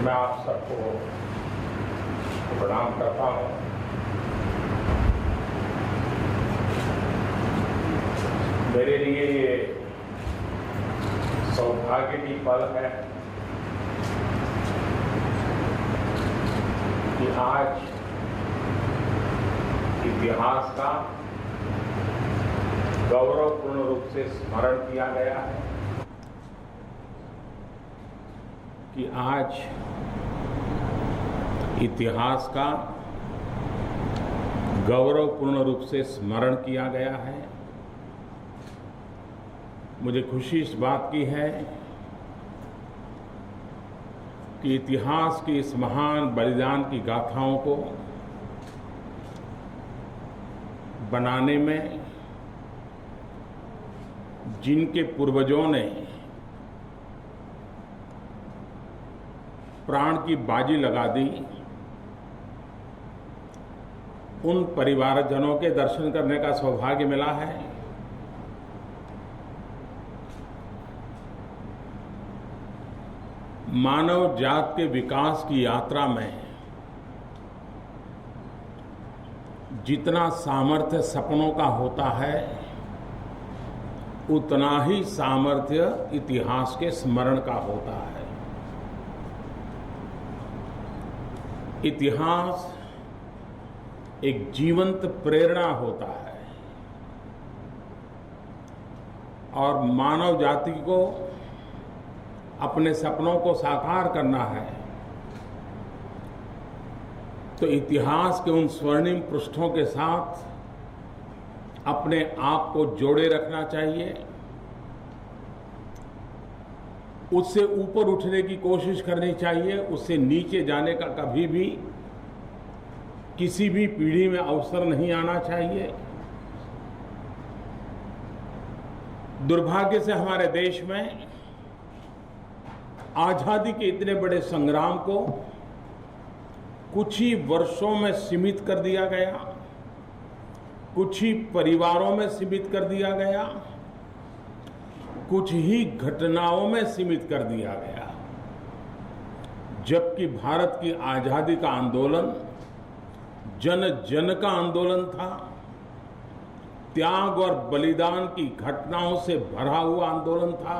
मैं आप सबको प्रणाम करता हूं। मेरे लिए ये सौभाग्य की पल है कि आज इतिहास का गौरवपूर्ण रूप से स्मरण किया गया है कि आज इतिहास का गौरवपूर्ण रूप से स्मरण किया गया है। मुझे खुशी इस बात की है कि इतिहास की इस महान बलिदान की गाथाओं को बनाने में जिनके पूर्वजों ने प्राण की बाजी लगा दी, उन परिवारजनों के दर्शन करने का सौभाग्य मिला है। मानव जात के विकास की यात्रा में जितना सामर्थ्य सपनों का होता है, उतना ही सामर्थ्य इतिहास के स्मरण का होता है। इतिहास एक जीवंत प्रेरणा होता है और मानव जाति को अपने सपनों को साकार करना है तो इतिहास के उन स्वर्णिम पृष्ठों के साथ अपने आप को जोड़े रखना चाहिए, उससे ऊपर उठने की कोशिश करनी चाहिए। उससे नीचे जाने का कभी भी किसी भी पीढ़ी में अवसर नहीं आना चाहिए। दुर्भाग्य से हमारे देश में आजादी के इतने बड़े संग्राम को कुछ ही वर्षों में सीमित कर दिया गया, कुछ ही परिवारों में सीमित कर दिया गया, कुछ ही घटनाओं में सीमित कर दिया गया। जबकि भारत की आजादी का आंदोलन जन जन का आंदोलन था, त्याग और बलिदान की घटनाओं से भरा हुआ आंदोलन था।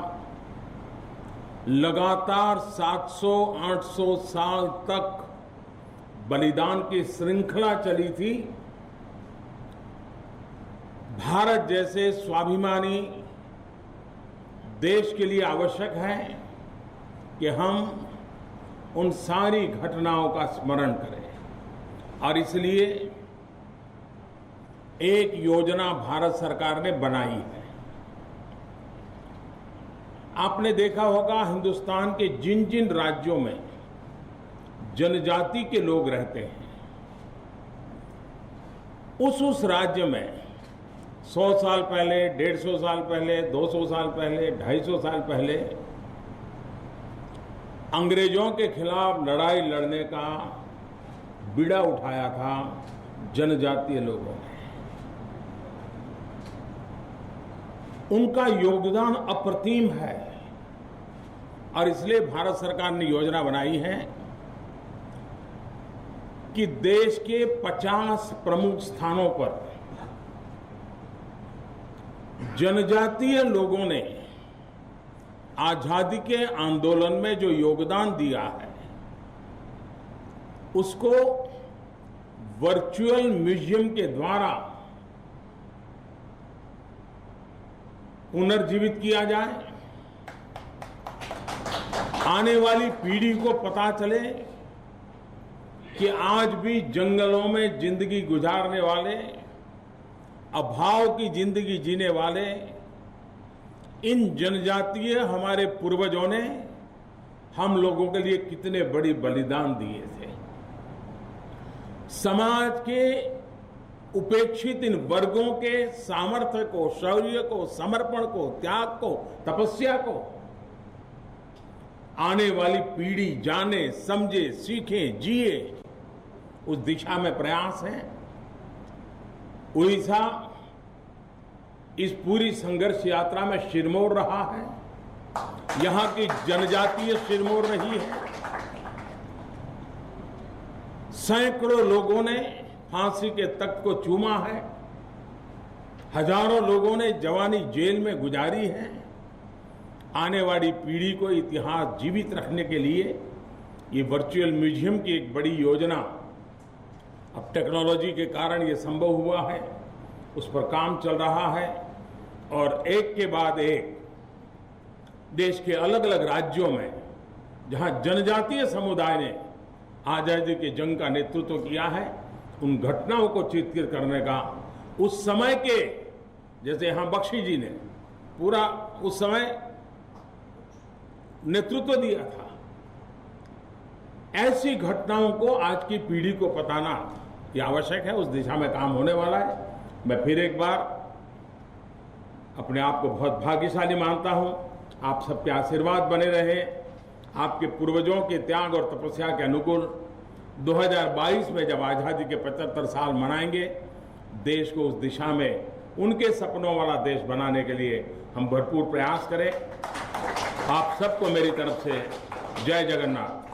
लगातार 700-800 साल तक बलिदान की श्रृंखला चली थी। भारत जैसे स्वाभिमानी देश के लिए आवश्यक है कि हम उन सारी घटनाओं का स्मरण करें और इसलिए एक योजना भारत सरकार ने बनाई है। आपने देखा होगा हिंदुस्तान के जिन जिन राज्यों में जनजाति के लोग रहते हैं, उस राज्य में 100 साल पहले, 150 साल पहले, 200 साल पहले, 250 साल पहले अंग्रेजों के खिलाफ लड़ाई लड़ने का बीड़ा उठाया था जनजातीय लोगों ने। उनका योगदान अप्रतिम है और इसलिए भारत सरकार ने योजना बनाई है कि देश के 50 प्रमुख स्थानों पर जनजातीय लोगों ने आजादी के आंदोलन में जो योगदान दिया है, उसको वर्चुअल म्यूजियम के द्वारा पुनर्जीवित किया जाए। आने वाली पीढ़ी को पता चले कि आज भी जंगलों में जिंदगी गुजारने वाले, अभाव की जिंदगी जीने वाले इन जनजातीय हमारे पूर्वजों ने हम लोगों के लिए कितने बड़ी बलिदान दिए थे। समाज के उपेक्षित इन वर्गों के सामर्थ्य को, शौर्य को, समर्पण को, त्याग को, तपस्या को आने वाली पीढ़ी जाने, समझे, सीखे, जिए, उस दिशा में प्रयास है। उड़ीसा इस पूरी संघर्ष यात्रा में सिरमौर रहा है, यहां की जनजातीय सिरमौर रही है सैकड़ों लोगों ने फांसी के तख्त को चूमा है, हजारों लोगों ने जवानी जेल में गुजारी है। आने वाली पीढ़ी को इतिहास जीवित रखने के लिए ये वर्चुअल म्यूजियम की एक बड़ी योजना, अब टेक्नोलॉजी के कारण ये संभव हुआ है, उस पर काम चल रहा है और एक के बाद एक देश के अलग अलग राज्यों में जहां जनजातीय समुदाय ने आजादी के जंग का नेतृत्व किया है, उन घटनाओं को चित्रित करने का उस समय के, जैसे यहां बख्शी जी ने पूरा उस समय नेतृत्व दिया था, ऐसी घटनाओं को आज की पीढ़ी को बताना ये आवश्यक है। उस दिशा में काम होने वाला है। मैं फिर एक बार अपने आप को बहुत भाग्यशाली मानता हूं। आप सबके आशीर्वाद बने रहे। आपके पूर्वजों के त्याग और तपस्या के अनुकूल 2022 में जब आजादी के 75 साल मनाएंगे, देश को उस दिशा में उनके सपनों वाला देश बनाने के लिए हम भरपूर प्रयास करें। आप सबको मेरी तरफ से जय जगन्नाथ।